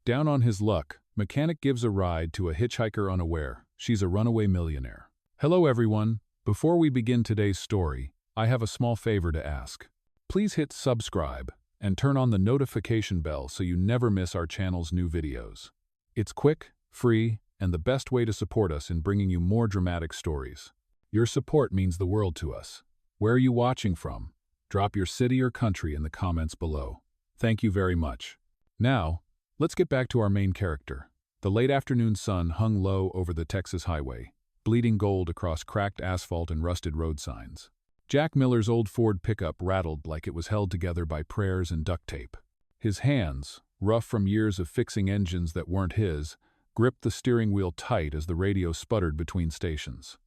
Down on his luck, mechanic gives a ride to a hitchhiker unaware. She's a runaway millionaire. Hello everyone. Before we begin today's story, I have a small favor to ask. Please hit subscribe and turn on the notification bell so you never miss our channel's new videos. It's quick, free, and the best way to support us in bringing you more dramatic stories. Your support means the world to us. Where are you watching from? Drop your city or country in the comments below. Thank you very much. Now, let's get back to our main character. The late afternoon sun hung low over the Texas highway, bleeding gold across cracked asphalt and rusted road signs. Jack Miller's old Ford pickup rattled like it was held together by prayers and duct tape. His hands, rough from years of fixing engines that weren't his, gripped the steering wheel tight as the radio sputtered between stations.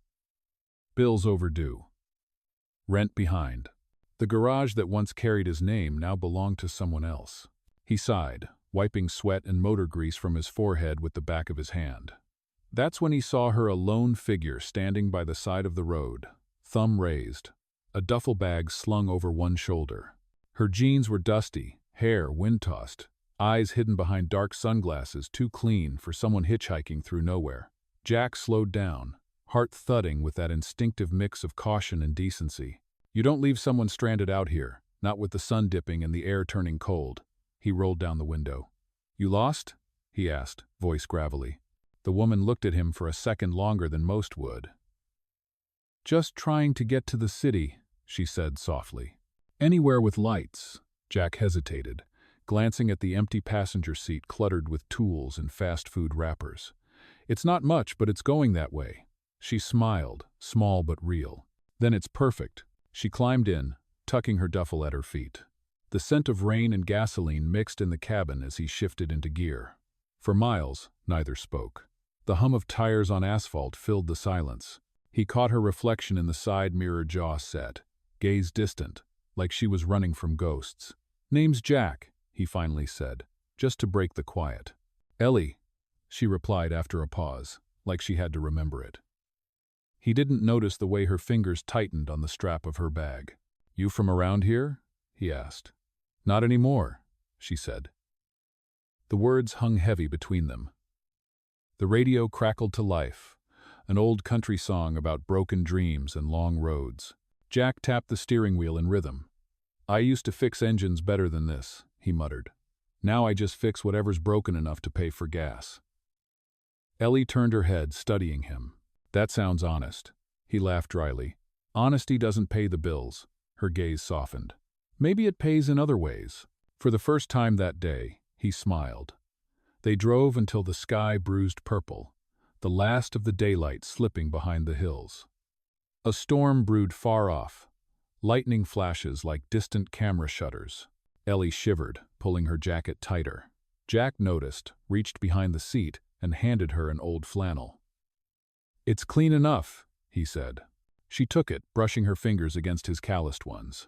Bills overdue. Rent behind. The garage that once carried his name now belonged to someone else. He sighed, wiping sweat and motor grease from his forehead with the back of his hand. That's when he saw her, a lone figure standing by the side of the road, thumb raised, a duffel bag slung over one shoulder. Her jeans were dusty, hair wind-tossed, eyes hidden behind dark sunglasses too clean for someone hitchhiking through nowhere. Jack slowed down, heart thudding with that instinctive mix of caution and decency. You don't leave someone stranded out here, not with the sun dipping and the air turning cold. He rolled down the window. You lost? He asked, voice gravelly. The woman looked at him for a second longer than most would. Just trying to get to the city, she said softly. Anywhere with lights. Jack hesitated, glancing at the empty passenger seat cluttered with tools and fast food wrappers. It's not much, but it's going that way. She smiled, small but real. Then it's perfect. She climbed in, tucking her duffel at her feet. The scent of rain and gasoline mixed in the cabin as he shifted into gear. For miles, neither spoke. The hum of tires on asphalt filled the silence. He caught her reflection in the side mirror, jaw set, gaze distant, like she was running from ghosts. Name's Jack, he finally said, just to break the quiet. Ellie, she replied after a pause, like she had to remember it. He didn't notice the way her fingers tightened on the strap of her bag. You from around here? He asked. Not anymore, she said. The words hung heavy between them. The radio crackled to life, an old country song about broken dreams and long roads. Jack tapped the steering wheel in rhythm. I used to fix engines better than this, he muttered. Now I just fix whatever's broken enough to pay for gas. Ellie turned her head, studying him. That sounds honest. He laughed dryly. Honesty doesn't pay the bills. Her gaze softened. Maybe it pays in other ways. For the first time that day, he smiled. They drove until the sky bruised purple, the last of the daylight slipping behind the hills. A storm brewed far off, lightning flashes like distant camera shutters. Ellie shivered, pulling her jacket tighter. Jack noticed, reached behind the seat, and handed her an old flannel. It's clean enough, he said. She took it, brushing her fingers against his calloused ones.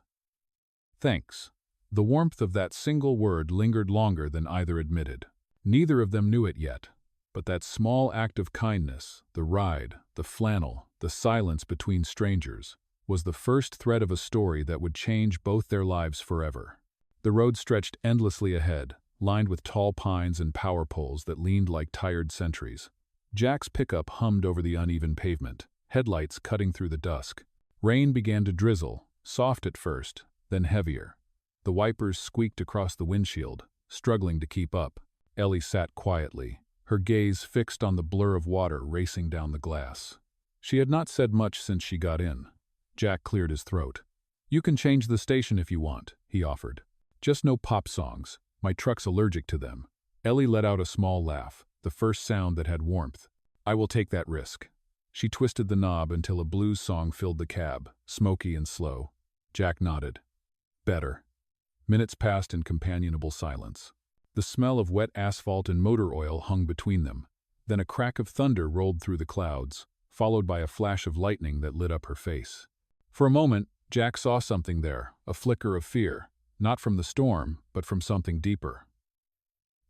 Thanks. The warmth of that single word lingered longer than either admitted. Neither of them knew it yet, but that small act of kindness, the ride, the flannel, the silence between strangers, was the first thread of a story that would change both their lives forever. The road stretched endlessly ahead, lined with tall pines and power poles that leaned like tired sentries. Jack's pickup hummed over the uneven pavement, headlights cutting through the dusk. Rain began to drizzle, soft at first, then heavier. The wipers squeaked across the windshield, struggling to keep up. Ellie sat quietly, her gaze fixed on the blur of water racing down the glass. She had not said much since she got in. Jack cleared his throat. You can change the station if you want, he offered. Just no pop songs. My truck's allergic to them. Ellie let out a small laugh, the first sound that had warmth. I will take that risk. She twisted the knob until a blues song filled the cab, smoky and slow. Jack nodded. Better. Minutes passed in companionable silence. The smell of wet asphalt and motor oil hung between them. Then a crack of thunder rolled through the clouds, followed by a flash of lightning that lit up her face. For a moment, Jack saw something there, a flicker of fear, not from the storm, but from something deeper.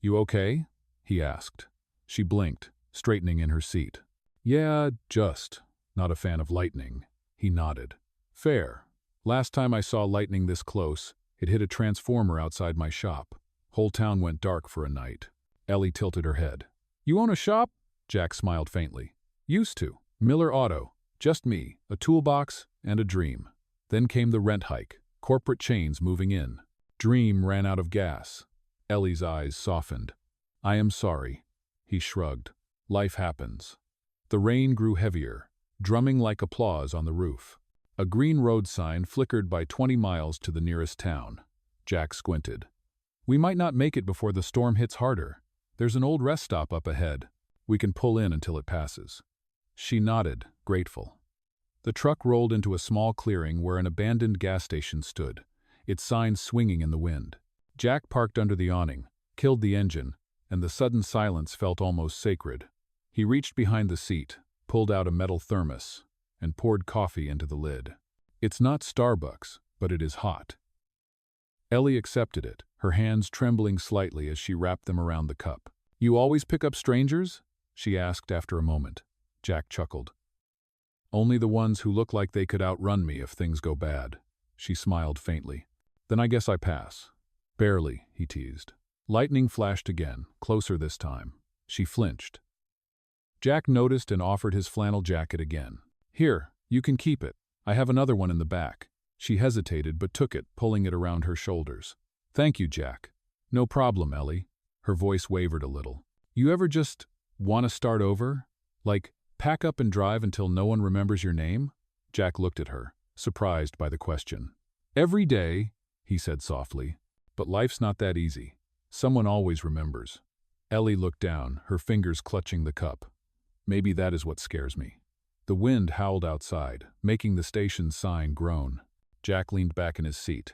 You okay? He asked. She blinked, straightening in her seat. Yeah, just. Not a fan of lightning. He nodded. Fair. Last time I saw lightning this close, it hit a transformer outside my shop. Whole town went dark for a night. Ellie tilted her head. You own a shop? Jack smiled faintly. Used to. Miller Auto. Just me, a toolbox, and a dream. Then came the rent hike, corporate chains moving in. Dream ran out of gas. Ellie's eyes softened. I am sorry. He shrugged. Life happens. The rain grew heavier, drumming like applause on the roof. A green road sign flickered by 20 miles to the nearest town. Jack squinted. We might not make it before the storm hits harder. There's an old rest stop up ahead. We can pull in until it passes. She nodded, grateful. The truck rolled into a small clearing where an abandoned gas station stood, its sign swinging in the wind. Jack parked under the awning, killed the engine, and the sudden silence felt almost sacred. He reached behind the seat, pulled out a metal thermos, and poured coffee into the lid. It's not Starbucks, but it is hot. Ellie accepted it, her hands trembling slightly as she wrapped them around the cup. You always pick up strangers? She asked after a moment. Jack chuckled. Only the ones who look like they could outrun me if things go bad. She smiled faintly. Then I guess I pass. Barely, he teased. Lightning flashed again, closer this time. She flinched. Jack noticed and offered his flannel jacket again. Here, you can keep it. I have another one in the back. She hesitated but took it, pulling it around her shoulders. Thank you, Jack. No problem, Ellie. Her voice wavered a little. You ever just want to start over? Like, pack up and drive until no one remembers your name? Jack looked at her, surprised by the question. Every day, he said softly. But life's not that easy. Someone always remembers. Ellie looked down, her fingers clutching the cup. Maybe that is what scares me. The wind howled outside, making the station's sign groan. Jack leaned back in his seat.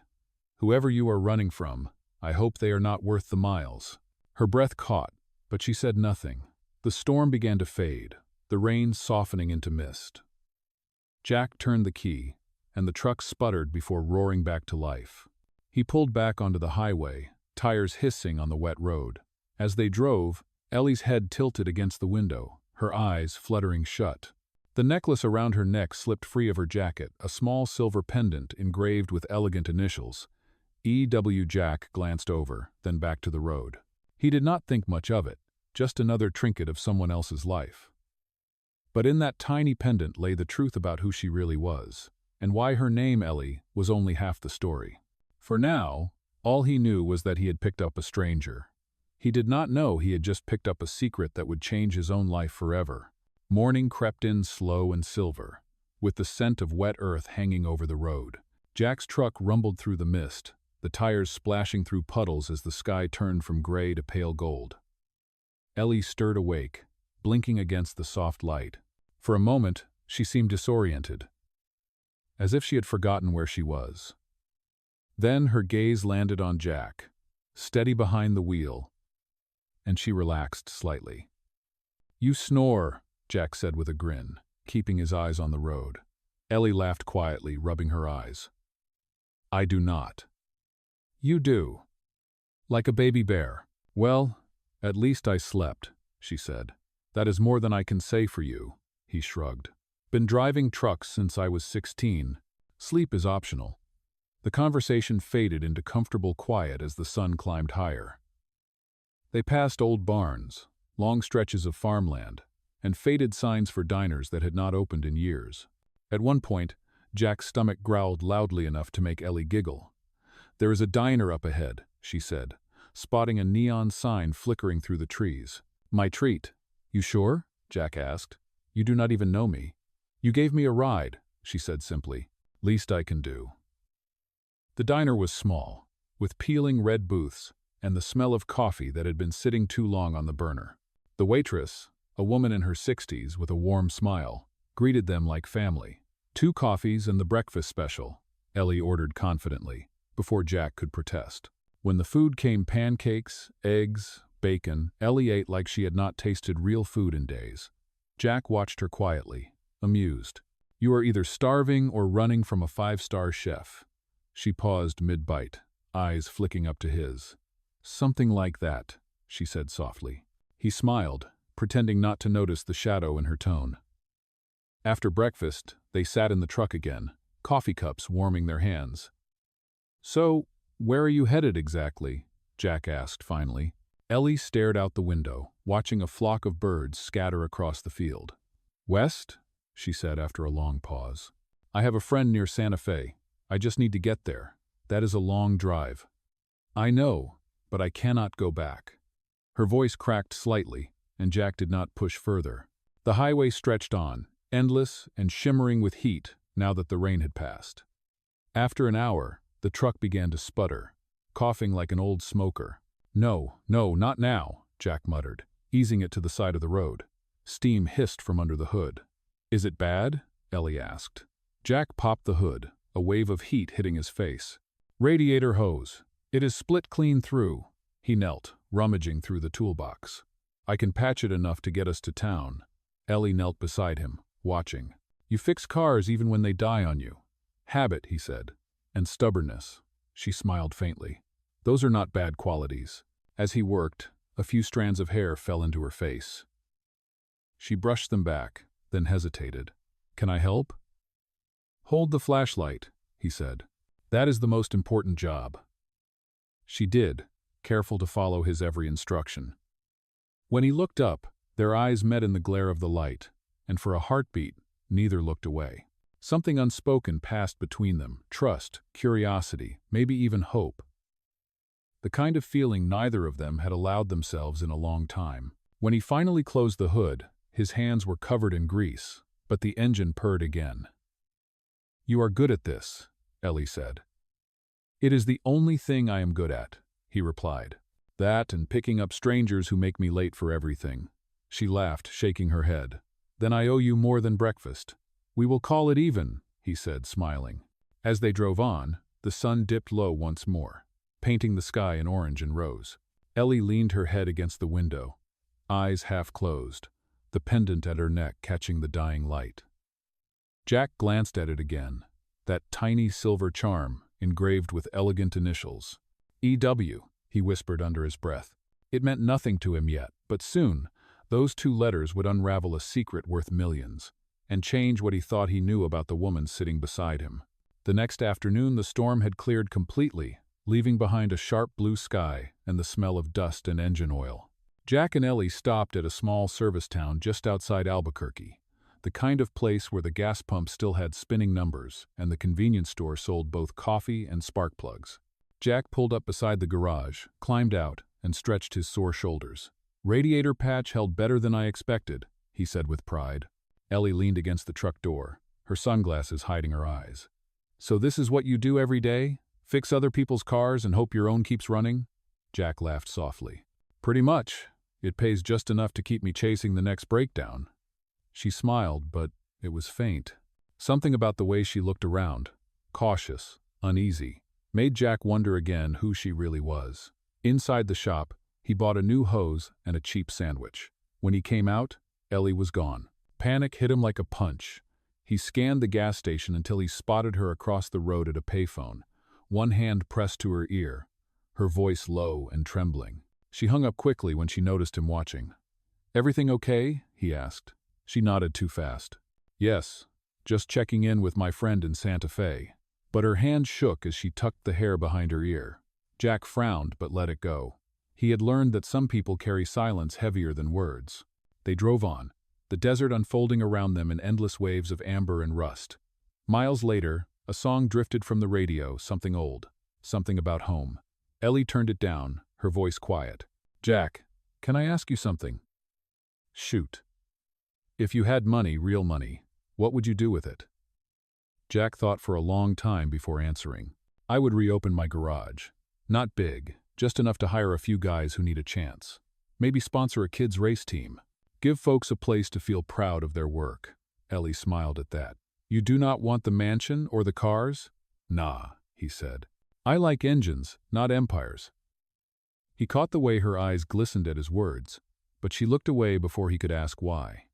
Whoever you are running from, I hope they are not worth the miles. Her breath caught, but she said nothing. The storm began to fade, the rain softening into mist. Jack turned the key, and the truck sputtered before roaring back to life. He pulled back onto the highway, tires hissing on the wet road. As they drove, Ellie's head tilted against the window, her eyes fluttering shut. The necklace around her neck slipped free of her jacket, a small silver pendant engraved with elegant initials. E.W. Jack glanced over, then back to the road. He did not think much of it, just another trinket of someone else's life. But in that tiny pendant lay the truth about who she really was, and why her name, Ellie, was only half the story. For now, all he knew was that he had picked up a stranger. He did not know he had just picked up a secret that would change his own life forever. Morning crept in slow and silver, with the scent of wet earth hanging over the road. Jack's truck rumbled through the mist, the tires splashing through puddles as the sky turned from gray to pale gold. Ellie stirred awake, blinking against the soft light. For a moment, she seemed disoriented, as if she had forgotten where she was. Then her gaze landed on Jack, steady behind the wheel, and she relaxed slightly. You snore, Jack said with a grin, keeping his eyes on the road. Ellie laughed quietly, rubbing her eyes. I do not. You do. Like a baby bear. Well, at least I slept, she said. That is more than I can say for you, he shrugged. Been driving trucks since I was 16. Sleep is optional. The conversation faded into comfortable quiet as the sun climbed higher. They passed old barns, long stretches of farmland, and faded signs for diners that had not opened in years. At one point, Jack's stomach growled loudly enough to make Ellie giggle. There is a diner up ahead, she said, spotting a neon sign flickering through the trees. My treat. You sure? Jack asked. You do not even know me. You gave me a ride, she said simply. Least I can do. The diner was small, with peeling red booths and the smell of coffee that had been sitting too long on the burner. The waitress, a woman in her 60s with a warm smile, greeted them like family. 2 coffees and the breakfast special, Ellie ordered confidently, before Jack could protest. When the food came pancakes, eggs, bacon, Ellie ate like she had not tasted real food in days. Jack watched her quietly, amused. You are either starving or running from a 5-star chef. She paused mid-bite, eyes flicking up to his. Something like that, she said softly. He smiled, pretending not to notice the shadow in her tone. After breakfast, they sat in the truck again, coffee cups warming their hands. So, where are you headed exactly? Jack asked finally. Ellie stared out the window, watching a flock of birds scatter across the field. "West?" she said after a long pause. "I have a friend near Santa Fe. I just need to get there. That is a long drive." "I know, but I cannot go back." Her voice cracked slightly, and Jack did not push further. The highway stretched on, endless and shimmering with heat now that the rain had passed. After an hour, the truck began to sputter, coughing like an old smoker. "No, no, not now," Jack muttered, easing it to the side of the road. Steam hissed from under the hood. "Is it bad?" Ellie asked. Jack popped the hood, a wave of heat hitting his face. "Radiator hose. It is split clean through." He knelt, rummaging through the toolbox. "I can patch it enough to get us to town." Ellie knelt beside him, watching. "You fix cars even when they die on you." "Habit," he said. "And stubbornness." She smiled faintly. "Those are not bad qualities." As he worked, a few strands of hair fell into her face. She brushed them back, then hesitated. "Can I help?" "Hold the flashlight," he said. "That is the most important job." She did, careful to follow his every instruction. When he looked up, their eyes met in the glare of the light, and for a heartbeat, neither looked away. Something unspoken passed between them, trust, curiosity, maybe even hope. The kind of feeling neither of them had allowed themselves in a long time. When he finally closed the hood, his hands were covered in grease, but the engine purred again. "You are good at this," Ellie said. "It is the only thing I am good at," he replied. "That and picking up strangers who make me late for everything." She laughed, shaking her head. "Then I owe you more than breakfast." "We will call it even," he said, smiling. As they drove on, the sun dipped low once more, painting the sky in orange and rose. Ellie leaned her head against the window, eyes half closed, the pendant at her neck catching the dying light. Jack glanced at it again, that tiny silver charm engraved with elegant initials. "E.W.," he whispered under his breath. It meant nothing to him yet, but soon, those two letters would unravel a secret worth millions, and change what he thought he knew about the woman sitting beside him. The next afternoon the storm had cleared completely, leaving behind a sharp blue sky and the smell of dust and engine oil. Jack and Ellie stopped at a small service town just outside Albuquerque, the kind of place where the gas pump still had spinning numbers and the convenience store sold both coffee and spark plugs. Jack pulled up beside the garage, climbed out, and stretched his sore shoulders. "Radiator patch held better than I expected," he said with pride. Ellie leaned against the truck door, her sunglasses hiding her eyes. "So this is what you do every day? Fix other people's cars and hope your own keeps running?" Jack laughed softly. "Pretty much. It pays just enough to keep me chasing the next breakdown." She smiled, but it was faint. Something about the way she looked around, cautious, uneasy, made Jack wonder again who she really was. Inside the shop, he bought a new hose and a cheap sandwich. When he came out, Ellie was gone. Panic hit him like a punch. He scanned the gas station until he spotted her across the road at a payphone, one hand pressed to her ear, her voice low and trembling. She hung up quickly when she noticed him watching. "Everything okay?" he asked. She nodded too fast. "Yes, just checking in with my friend in Santa Fe." But her hand shook as she tucked the hair behind her ear. Jack frowned but let it go. He had learned that some people carry silence heavier than words. They drove on, the desert unfolding around them in endless waves of amber and rust. Miles later, a song drifted from the radio, something old, something about home. Ellie turned it down, her voice quiet. "Jack, can I ask you something?" "Shoot." "If you had money, real money, what would you do with it?" Jack thought for a long time before answering. "I would reopen my garage. Not big, just enough to hire a few guys who need a chance. Maybe sponsor a kids' race team. Give folks a place to feel proud of their work." Ellie smiled at that. "You do not want the mansion or the cars?" "Nah," he said. "I like engines, not empires." He caught the way her eyes glistened at his words, but she looked away before he could ask why.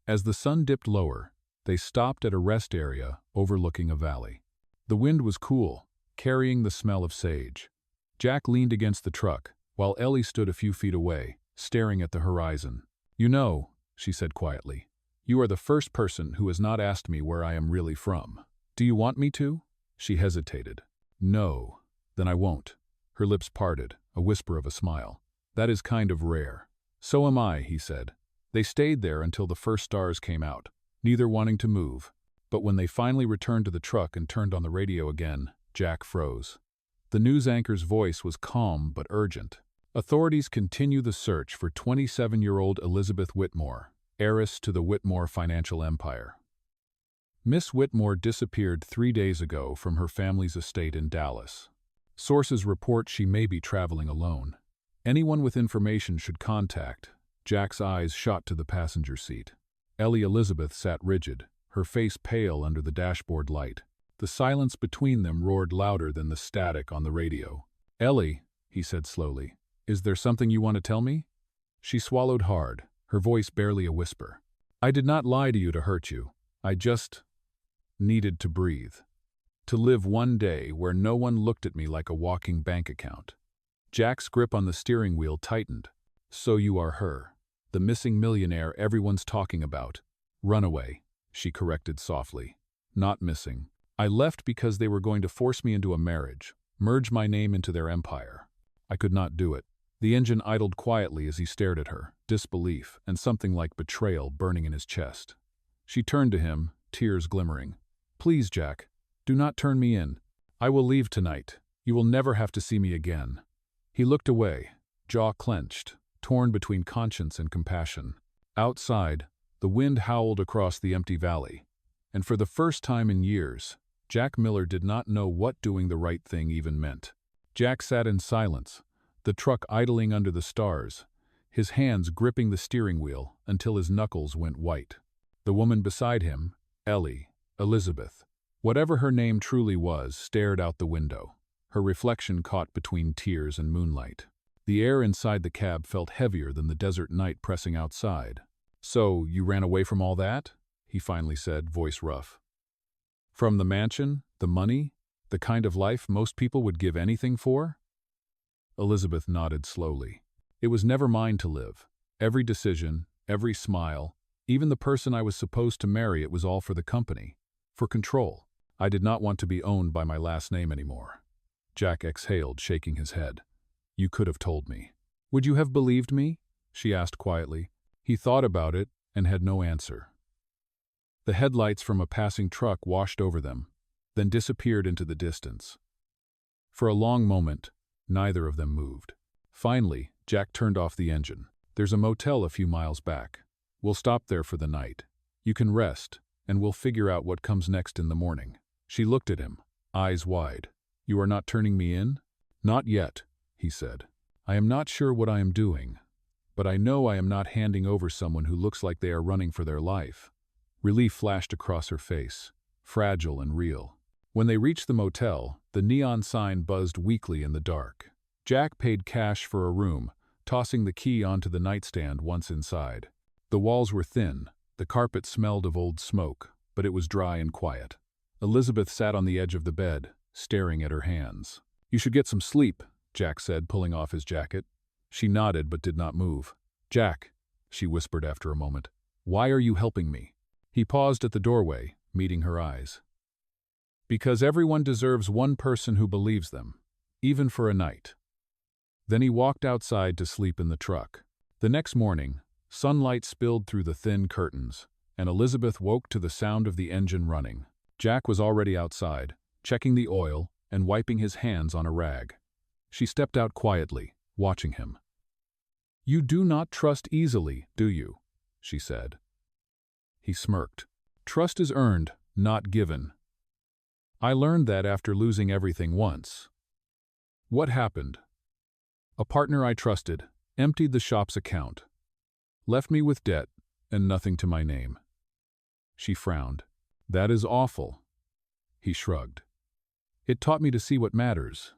As the sun dipped lower, they stopped at a rest area overlooking a valley. The wind was cool, carrying the smell of sage. Jack leaned against the truck, while Ellie stood a few feet away, staring at the horizon. "You know," she said quietly, "you are the first person who has not asked me where I am really from. Do you want me to?" She hesitated. "No, then I won't." Her lips parted, a whisper of a smile. That is kind of rare. So am I, he said. They stayed there until the first stars came out, neither wanting to move. But when they finally returned to the truck and turned on the radio again, Jack froze. The news anchor's voice was calm but urgent. Authorities continue the search for 27-year-old Elizabeth Whitmore, heiress to the Whitmore financial empire. Miss Whitmore disappeared 3 days ago from her family's estate in Dallas. Sources report she may be traveling alone. Anyone with information should contact. Jack's eyes shot to the passenger seat. Ellie Elizabeth sat rigid, her face pale under the dashboard light. The silence between them roared louder than the static on the radio. "Ellie," he said slowly, "is there something you want to tell me?" She swallowed hard, her voice barely a whisper. "I did not lie to you to hurt you. I just needed to breathe. To live one day where no one looked at me like a walking bank account." Jack's grip on the steering wheel tightened. "So you are her. The missing millionaire everyone's talking about. Runaway," she corrected softly. "Not missing. I left because they were going to force me into a marriage, merge my name into their empire. I could not do it." The engine idled quietly as he stared at her, disbelief and something like betrayal burning in his chest. She turned to him, tears glimmering. "Please, Jack, do not turn me in. I will leave tonight. You will never have to see me again." He looked away, jaw clenched, torn between conscience and compassion. Outside, the wind howled across the empty valley, and for the first time in years, Jack Miller did not know what doing the right thing even meant. Jack sat in silence, the truck idling under the stars, his hands gripping the steering wheel until his knuckles went white. The woman beside him, Ellie, Elizabeth, whatever her name truly was, stared out the window, her reflection caught between tears and moonlight. The air inside the cab felt heavier than the desert night pressing outside. "So, you ran away from all that?" he finally said, voice rough. "From the mansion, the money, the kind of life most people would give anything for?" Elizabeth nodded slowly. "It was never mine to live. Every decision, every smile, even the person I was supposed to marry, it was all for the company, for control. I did not want to be owned by my last name anymore." Jack exhaled, shaking his head. "You could have told me." "Would you have believed me?" she asked quietly. He thought about it and had no answer. The headlights from a passing truck washed over them, then disappeared into the distance. For a long moment, neither of them moved. Finally, Jack turned off the engine. "There's a motel a few miles back. We'll stop there for the night. You can rest, and we'll figure out what comes next in the morning." She looked at him, eyes wide. "You are not turning me in?" "Not yet," he said. "I am not sure what I am doing, but I know I am not handing over someone who looks like they are running for their life." Relief flashed across her face, fragile and real. When they reached the motel, the neon sign buzzed weakly in the dark. Jack paid cash for a room, tossing the key onto the nightstand once inside. The walls were thin, the carpet smelled of old smoke, but it was dry and quiet. Elizabeth sat on the edge of the bed, staring at her hands. "You should get some sleep," Jack said, pulling off his jacket. She nodded but did not move. "Jack," she whispered after a moment, "why are you helping me?" He paused at the doorway, meeting her eyes. "Because everyone deserves one person who believes them, even for a night." Then he walked outside to sleep in the truck. The next morning, sunlight spilled through the thin curtains, and Elizabeth woke to the sound of the engine running. Jack was already outside, checking the oil and wiping his hands on a rag. She stepped out quietly, watching him. "You do not trust easily, do you?" she said. He smirked. "Trust is earned, not given. I learned that after losing everything once." "What happened?" "A partner I trusted emptied the shop's account, left me with debt and nothing to my name." She frowned. "That is awful." He shrugged. "It taught me to see what matters."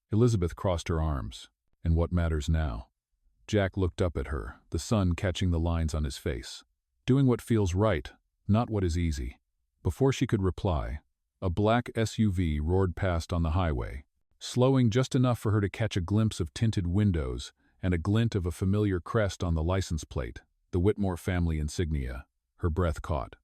Elizabeth crossed her arms. "And what matters now?" Jack looked up at her, the sun catching the lines on his face. "Doing what feels right, not what is easy." Before she could reply, a black SUV roared past on the highway, slowing just enough for her to catch a glimpse of tinted windows and a glint of a familiar crest on the license plate, the Whitmore family insignia. Her breath caught.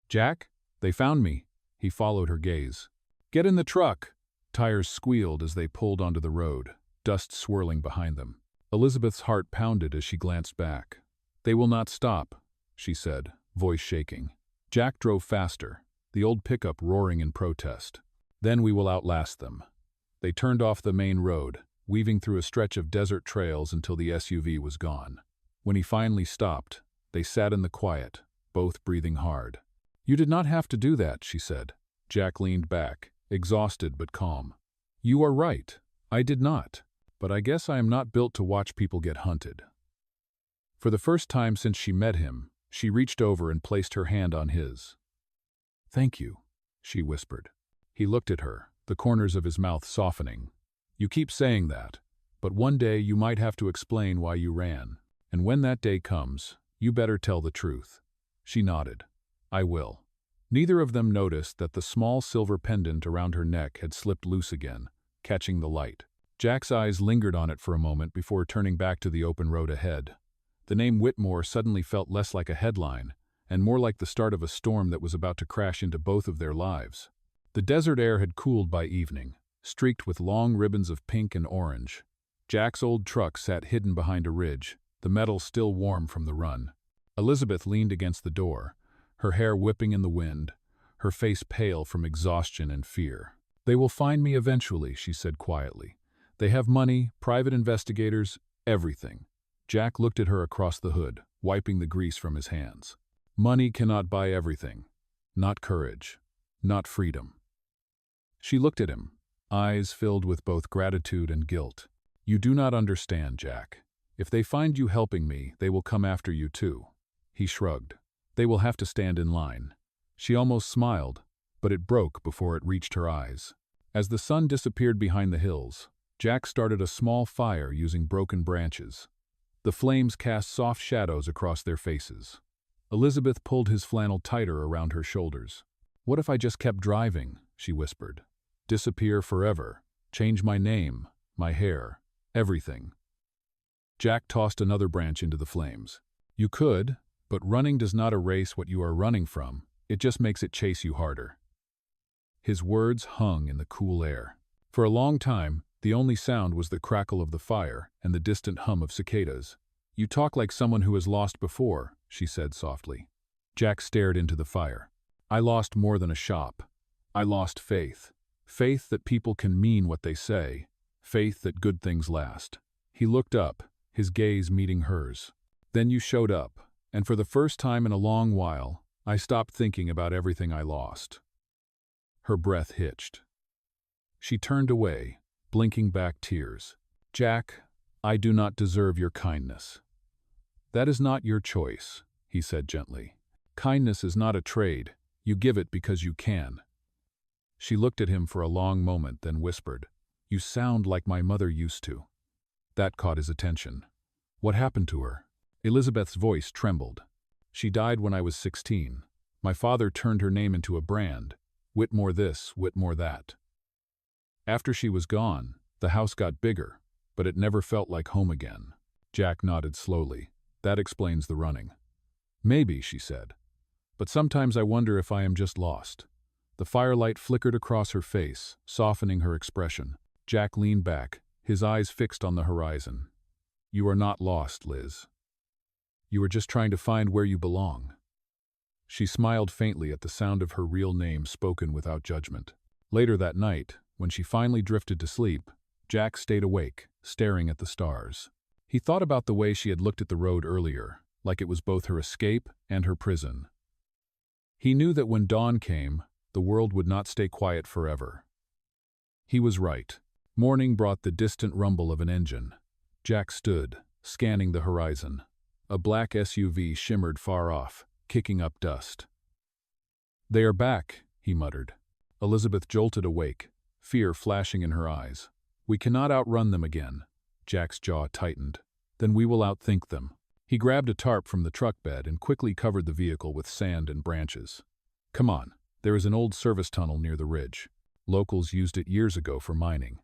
"Jack, they found me." He followed her gaze. "Get in the truck." Tires squealed as they pulled onto the road, dust swirling behind them. Elizabeth's heart pounded as she glanced back. "They will not stop," she said, voice shaking. Jack drove faster, the old pickup roaring in protest. "Then we will outlast them." They turned off the main road, weaving through a stretch of desert trails until the SUV was gone. When he finally stopped, they sat in the quiet, both breathing hard. "You did not have to do that," she said. Jack leaned back, exhausted but calm. "You are right. I did not. But I guess I am not built to watch people get hunted." For the first time since she met him, she reached over and placed her hand on his. "Thank you," she whispered. He looked at her, the corners of his mouth softening. "You keep saying that, but one day you might have to explain why you ran. And when that day comes, you better tell the truth." She nodded. "I will." Neither of them noticed that the small silver pendant around her neck had slipped loose again, catching the light. Jack's eyes lingered on it for a moment before turning back to the open road ahead. The name Whitmore suddenly felt less like a headline, and more like the start of a storm that was about to crash into both of their lives. The desert air had cooled by evening, streaked with long ribbons of pink and orange. Jack's old truck sat hidden behind a ridge, the metal still warm from the run. Elizabeth leaned against the door, her hair whipping in the wind, her face pale from exhaustion and fear. "They will find me eventually," she said quietly. "They have money, private investigators, everything." Jack looked at her across the hood, wiping the grease from his hands. "Money cannot buy everything. Not courage. Not freedom." She looked at him, eyes filled with both gratitude and guilt. "You do not understand, Jack. If they find you helping me, they will come after you too." He shrugged. "They will have to stand in line." She almost smiled, but it broke before it reached her eyes. As the sun disappeared behind the hills, Jack started a small fire using broken branches. The flames cast soft shadows across their faces. Elizabeth pulled his flannel tighter around her shoulders. "What if I just kept driving?" she whispered. "Disappear forever. Change my name, my hair, everything." Jack tossed another branch into the flames. "You could, but running does not erase what you are running from. It just makes it chase you harder." His words hung in the cool air. For a long time, the only sound was the crackle of the fire and the distant hum of cicadas. "You talk like someone who has lost before," she said softly. Jack stared into the fire. "I lost more than a shop. I lost faith. Faith that people can mean what they say. Faith that good things last." He looked up, his gaze meeting hers. "Then you showed up, and for the first time in a long while, I stopped thinking about everything I lost." Her breath hitched. She turned away, blinking back tears. "Jack, I do not deserve your kindness." "That is not your choice," he said gently. "Kindness is not a trade. You give it because you can." She looked at him for a long moment, then whispered, "You sound like my mother used to." That caught his attention. "What happened to her?" Elizabeth's voice trembled. "She died when I was 16. My father turned her name into a brand. Whitmore this, Whitmore that. After she was gone, the house got bigger, but it never felt like home again." Jack nodded slowly. "That explains the running." "Maybe," she said. "But sometimes I wonder if I am just lost." The firelight flickered across her face, softening her expression. Jack leaned back, his eyes fixed on the horizon. "You are not lost, Liz. You are just trying to find where you belong." She smiled faintly at the sound of her real name spoken without judgment. Later that night, when she finally drifted to sleep, Jack stayed awake, staring at the stars. He thought about the way she had looked at the road earlier, like it was both her escape and her prison. He knew that when dawn came, the world would not stay quiet forever. He was right. Morning brought the distant rumble of an engine. Jack stood, scanning the horizon. A black SUV shimmered far off, kicking up dust. "They are back," he muttered. Elizabeth jolted awake, fear flashing in her eyes. "We cannot outrun them again." Jack's jaw tightened. "Then we will outthink them." He grabbed a tarp from the truck bed and quickly covered the vehicle with sand and branches. "Come on, there is an old service tunnel near the ridge. Locals used it years ago for mining."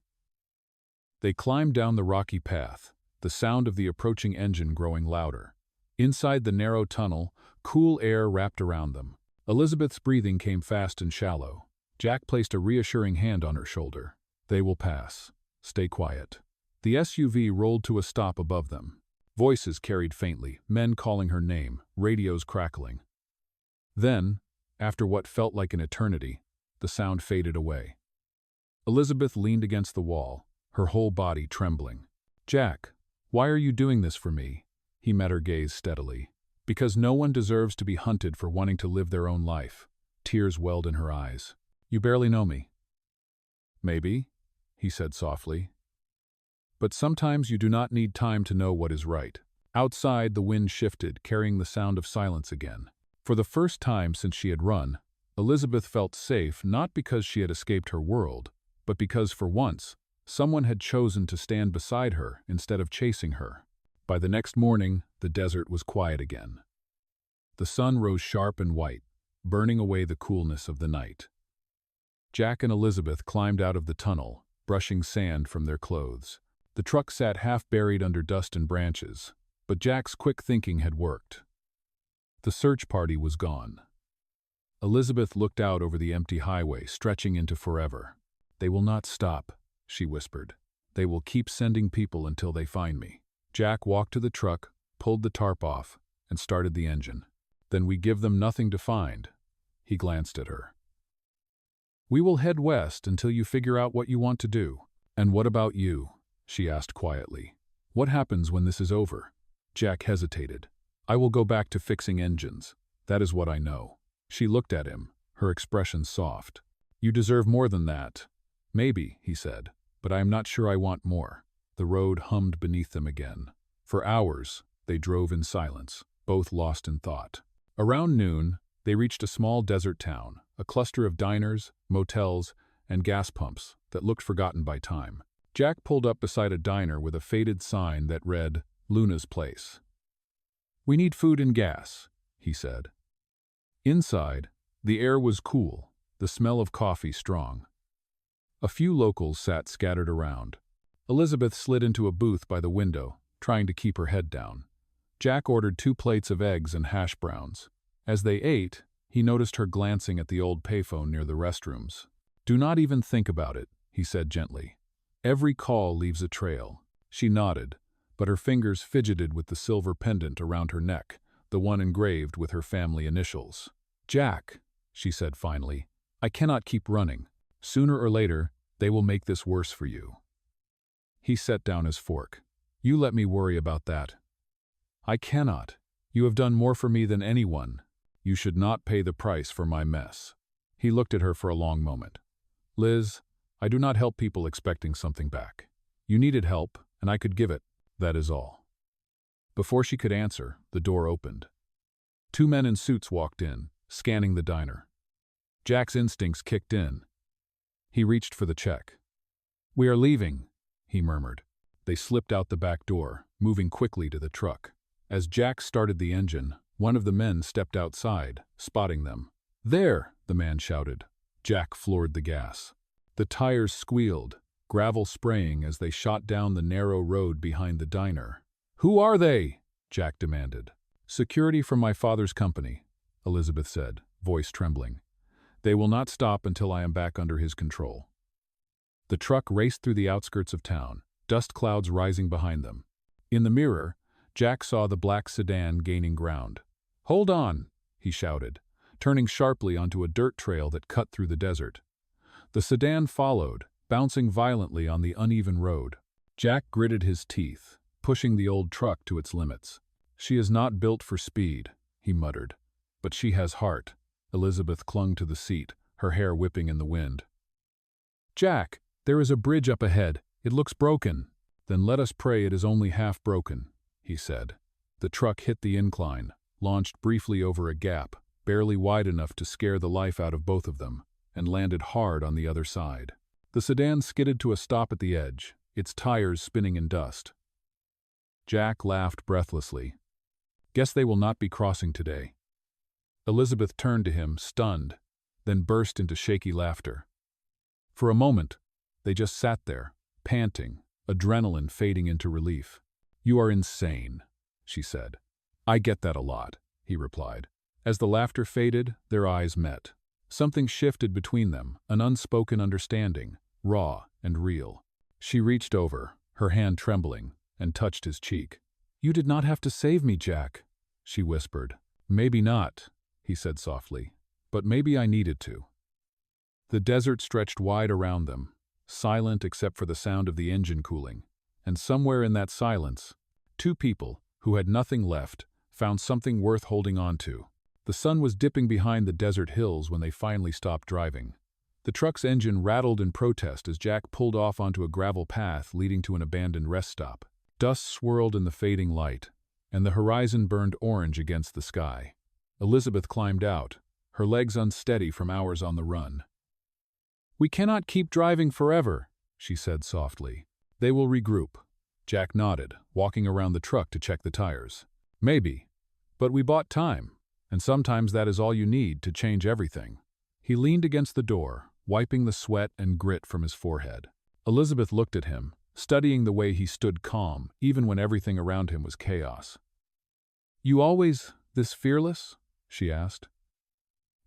They climbed down the rocky path, the sound of the approaching engine growing louder. Inside the narrow tunnel, cool air wrapped around them. Elizabeth's breathing came fast and shallow. Jack placed a reassuring hand on her shoulder. "They will pass. Stay quiet." The SUV rolled to a stop above them. Voices carried faintly, men calling her name, radios crackling. Then, after what felt like an eternity, the sound faded away. Elizabeth leaned against the wall, her whole body trembling. "Jack, why are you doing this for me?" He met her gaze steadily. "Because no one deserves to be hunted for wanting to live their own life." Tears welled in her eyes. "You barely know me." "Maybe," he said softly. "But sometimes you do not need time to know what is right." Outside, the wind shifted, carrying the sound of silence again. For the first time since she had run, Elizabeth felt safe not because she had escaped her world, but because, for once, someone had chosen to stand beside her instead of chasing her. By the next morning, the desert was quiet again. The sun rose sharp and white, burning away the coolness of the night. Jack and Elizabeth climbed out of the tunnel, brushing sand from their clothes. The truck sat half buried under dust and branches, but Jack's quick thinking had worked. The search party was gone. Elizabeth looked out over the empty highway, stretching into forever. "They will not stop," she whispered. "They will keep sending people until they find me." Jack walked to the truck, pulled the tarp off, and started the engine. "Then we give them nothing to find." He glanced at her. "We will head west until you figure out what you want to do." "And what about you?" she asked quietly. "What happens when this is over?" Jack hesitated. "I will go back to fixing engines. That is what I know." She looked at him, her expression soft. "You deserve more than that." "Maybe," he said, "but I am not sure I want more." The road hummed beneath them again. For hours, they drove in silence, both lost in thought. Around noon, they reached a small desert town, a cluster of diners, motels, and gas pumps that looked forgotten by time. Jack pulled up beside a diner with a faded sign that read, "Luna's Place." "We need food and gas," he said. Inside, the air was cool, the smell of coffee strong. A few locals sat scattered around. Elizabeth slid into a booth by the window, trying to keep her head down. Jack ordered 2 plates of eggs and hash browns. As they ate, he noticed her glancing at the old payphone near the restrooms. "Do not even think about it," he said gently. "Every call leaves a trail." She nodded, but her fingers fidgeted with the silver pendant around her neck, the one engraved with her family initials. "Jack," she said finally, "I cannot keep running. Sooner or later, they will make this worse for you." He set down his fork. "You let me worry about that." "I cannot. You have done more for me than anyone. You should not pay the price for my mess." He looked at her for a long moment. "Liz, I do not help people expecting something back. You needed help, and I could give it. That is all." Before she could answer, the door opened. 2 men in suits walked in, scanning the diner. Jack's instincts kicked in. He reached for the check. "We are leaving," he murmured. They slipped out the back door, moving quickly to the truck. As Jack started the engine, one of the men stepped outside, spotting them. "There!" the man shouted. Jack floored the gas. The tires squealed, gravel spraying as they shot down the narrow road behind the diner. "Who are they?" Jack demanded. "Security from my father's company," Elizabeth said, voice trembling. "They will not stop until I am back under his control." The truck raced through the outskirts of town, dust clouds rising behind them. In the mirror, Jack saw the black sedan gaining ground. "Hold on," he shouted, turning sharply onto a dirt trail that cut through the desert. The sedan followed, bouncing violently on the uneven road. Jack gritted his teeth, pushing the old truck to its limits. "She is not built for speed," he muttered. "But she has heart." Elizabeth clung to the seat, her hair whipping in the wind. "Jack, there is a bridge up ahead. It looks broken." "Then let us pray it is only half broken," he said. The truck hit the incline, launched briefly over a gap, barely wide enough to scare the life out of both of them, and landed hard on the other side. The sedan skidded to a stop at the edge, its tires spinning in dust. Jack laughed breathlessly. "Guess they will not be crossing today." Elizabeth turned to him, stunned, then burst into shaky laughter. For a moment, they just sat there, panting, adrenaline fading into relief. "You are insane," she said. "I get that a lot," he replied. As the laughter faded, their eyes met. Something shifted between them, an unspoken understanding, raw and real. She reached over, her hand trembling, and touched his cheek. "You did not have to save me, Jack," she whispered. "Maybe not," he said softly, "but maybe I needed to." The desert stretched wide around them, silent except for the sound of the engine cooling, and somewhere in that silence, two people, who had nothing left, found something worth holding on to. The sun was dipping behind the desert hills when they finally stopped driving. The truck's engine rattled in protest as Jack pulled off onto a gravel path leading to an abandoned rest stop. Dust swirled in the fading light, and the horizon burned orange against the sky. Elizabeth climbed out, her legs unsteady from hours on the run. "We cannot keep driving forever," she said softly. "They will regroup." Jack nodded, walking around the truck to check the tires. "Maybe. But we bought time, and sometimes that is all you need to change everything." He leaned against the door, wiping the sweat and grit from his forehead. Elizabeth looked at him, studying the way he stood calm, even when everything around him was chaos. "You always this fearless?" she asked.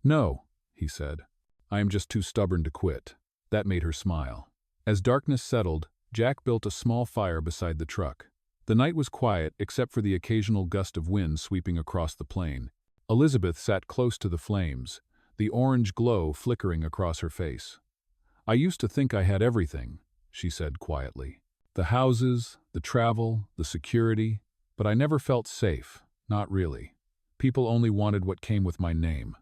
"No," he said. "I am just too stubborn to quit." That made her smile. As darkness settled, Jack built a small fire beside the truck. The night was quiet except for the occasional gust of wind sweeping across the plain. Elizabeth sat close to the flames, the orange glow flickering across her face. "I used to think I had everything," she said quietly. "The houses, the travel, the security, but I never felt safe, not really. People only wanted what came with my name."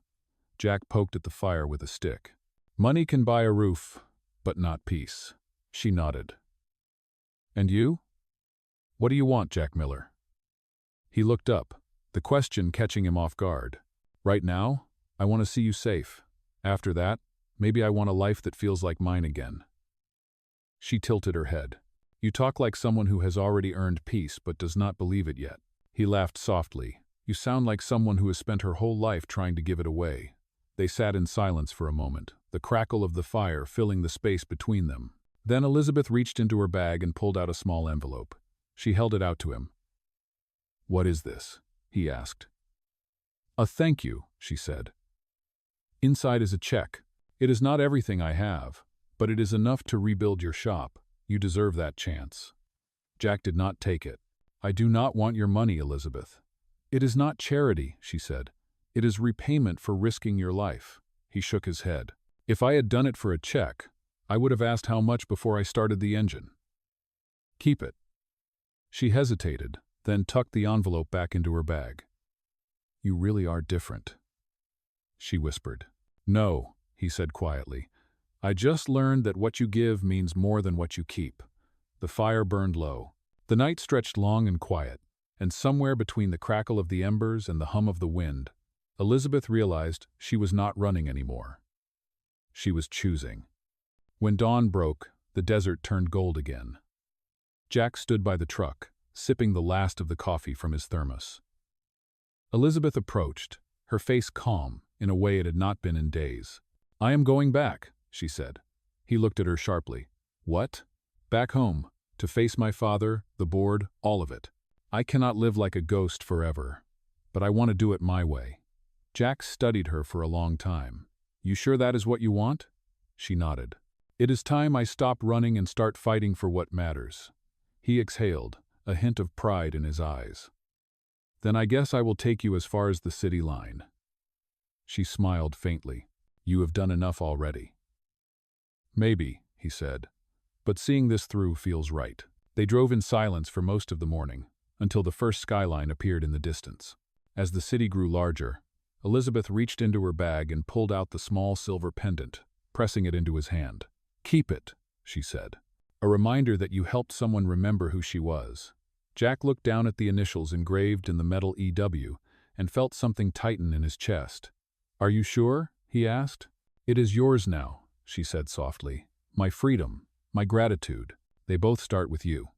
Jack poked at the fire with a stick. "Money can buy a roof, but not peace." She nodded. "And you? What do you want, Jack Miller?" He looked up, the question catching him off guard. "Right now, I want to see you safe. After that, maybe I want a life that feels like mine again." She tilted her head. "You talk like someone who has already earned peace but does not believe it yet." He laughed softly. "You sound like someone who has spent her whole life trying to give it away." They sat in silence for a moment, the crackle of the fire filling the space between them. Then Elizabeth reached into her bag and pulled out a small envelope. She held it out to him. "What is this?" he asked. "A thank you," she said. "Inside is a check. It is not everything I have, but it is enough to rebuild your shop. You deserve that chance." Jack did not take it. "I do not want your money, Elizabeth." "It is not charity," she said. "It is repayment for risking your life." He shook his head. "If I had done it for a check, I would have asked how much before I started the engine." "Keep it." She hesitated, then tucked the envelope back into her bag. "You really are different," she whispered. "No," he said quietly. "I just learned that what you give means more than what you keep." The fire burned low. The night stretched long and quiet, and somewhere between the crackle of the embers and the hum of the wind, Elizabeth realized she was not running anymore. She was choosing. When dawn broke, the desert turned gold again. Jack stood by the truck, sipping the last of the coffee from his thermos. Elizabeth approached, her face calm in a way it had not been in days. "I am going back," she said. He looked at her sharply. "What?" "Back home, to face my father, the board, all of it. I cannot live like a ghost forever, but I want to do it my way." Jack studied her for a long time. "You sure that is what you want?" She nodded. "It is time I stop running and start fighting for what matters." He exhaled, a hint of pride in his eyes. "Then I guess I will take you as far as the city line." She smiled faintly. "You have done enough already." "Maybe," he said, "but seeing this through feels right." They drove in silence for most of the morning, until the first skyline appeared in the distance. As the city grew larger, Elizabeth reached into her bag and pulled out the small silver pendant, pressing it into his hand. "Keep it," she said. "A reminder that you helped someone remember who she was." Jack looked down at the initials engraved in the metal EW and felt something tighten in his chest. "Are you sure?" he asked. "It is yours now," she said softly. "My freedom, my gratitude, they both start with you."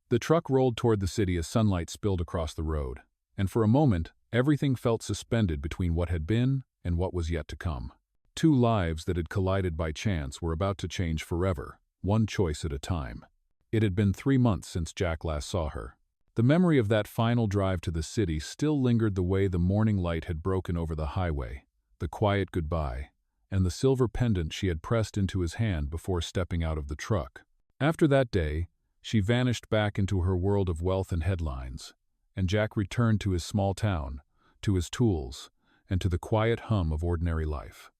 The truck rolled toward the city as sunlight spilled across the road, and for a moment, everything felt suspended between what had been and what was yet to come. Two lives that had collided by chance were about to change forever, one choice at a time. It had been 3 months since Jack last saw her. The memory of that final drive to the city still lingered the way the morning light had broken over the highway, the quiet goodbye, and the silver pendant she had pressed into his hand before stepping out of the truck. After that day, She vanished back into her world of wealth and headlines, and Jack returned to his small town, to his tools, and to the quiet hum of ordinary life.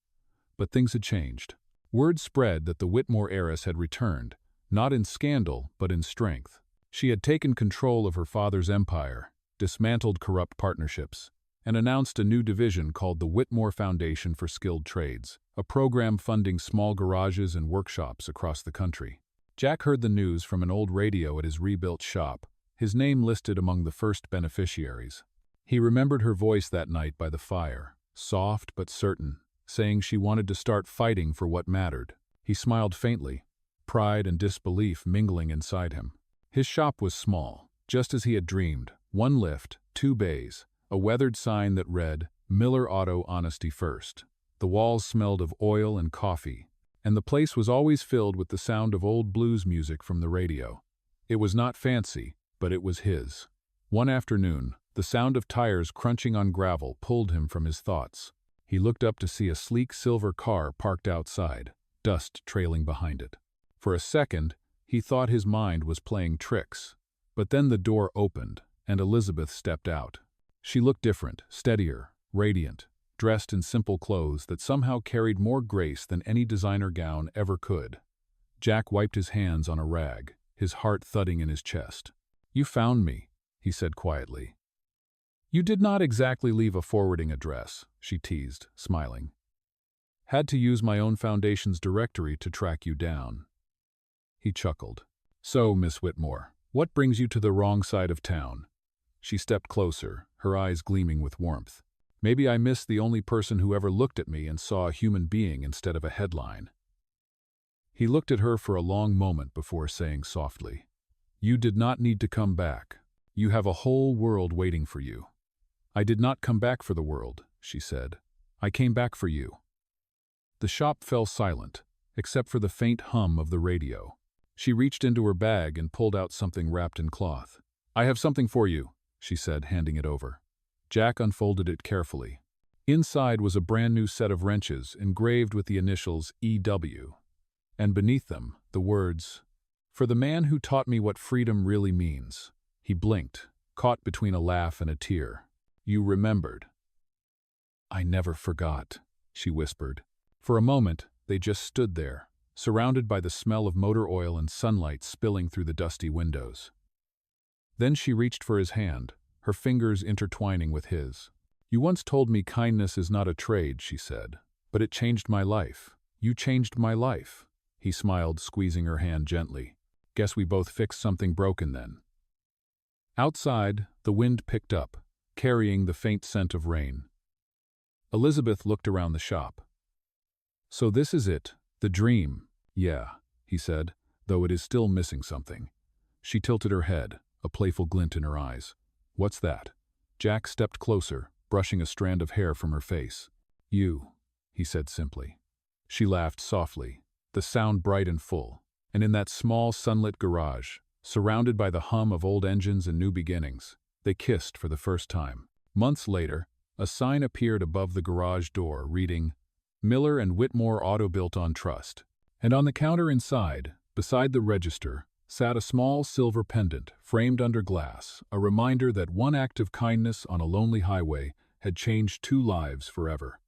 But things had changed. Word spread that the Whitmore heiress had returned, not in scandal but in strength. She had taken control of her father's empire, dismantled corrupt partnerships, and announced a new division called the Whitmore Foundation for Skilled Trades, a program funding small garages and workshops across the country. Jack heard the news from an old radio at his rebuilt shop, his name listed among the first beneficiaries. He remembered her voice that night by the fire, soft but certain, saying she wanted to start fighting for what mattered. He smiled faintly, pride and disbelief mingling inside him. His shop was small, just as he had dreamed, one lift, 2 bays, a weathered sign that read, "Miller Auto Honesty First." The walls smelled of oil and coffee, and the place was always filled with the sound of old blues music from the radio. It was not fancy, but it was his. One afternoon, the sound of tires crunching on gravel pulled him from his thoughts. He looked up to see a sleek silver car parked outside, dust trailing behind it. For a second, he thought his mind was playing tricks. But then the door opened, and Elizabeth stepped out. She looked different, steadier, radiant, dressed in simple clothes that somehow carried more grace than any designer gown ever could. Jack wiped his hands on a rag, his heart thudding in his chest. "You found me," he said quietly. "You did not exactly leave a forwarding address," she teased, smiling. "Had to use my own foundation's directory to track you down." He chuckled. "So, Miss Whitmore, what brings you to the wrong side of town?" She stepped closer, her eyes gleaming with warmth. "Maybe I missed the only person who ever looked at me and saw a human being instead of a headline." He looked at her for a long moment before saying softly, "You did not need to come back. You have a whole world waiting for you." "I did not come back for the world," she said. "I came back for you." The shop fell silent, except for the faint hum of the radio. She reached into her bag and pulled out something wrapped in cloth. "I have something for you," she said, handing it over. Jack unfolded it carefully. Inside was a brand new set of wrenches engraved with the initials EW, and beneath them, the words, "For the man who taught me what freedom really means." He blinked, caught between a laugh and a tear. "You remembered." "I never forgot," she whispered. For a moment, they just stood there, surrounded by the smell of motor oil and sunlight spilling through the dusty windows. Then she reached for his hand, her fingers intertwining with his. "You once told me kindness is not a trade," she said, "but it changed my life. You changed my life." He smiled, squeezing her hand gently. "Guess we both fixed something broken then." Outside, the wind picked up, carrying the faint scent of rain. Elizabeth looked around the shop. "So this is it, the dream." "Yeah," he said, "though it is still missing something." She tilted her head, a playful glint in her eyes. "What's that?" Jack stepped closer, brushing a strand of hair from her face. "You," he said simply. She laughed softly, the sound bright and full, and in that small sunlit garage, surrounded by the hum of old engines and new beginnings, they kissed for the first time. Months later, a sign appeared above the garage door reading, "Miller and Whitmore Auto Built on Trust." And on the counter inside, beside the register, sat a small silver pendant framed under glass, a reminder that one act of kindness on a lonely highway had changed 2 lives forever.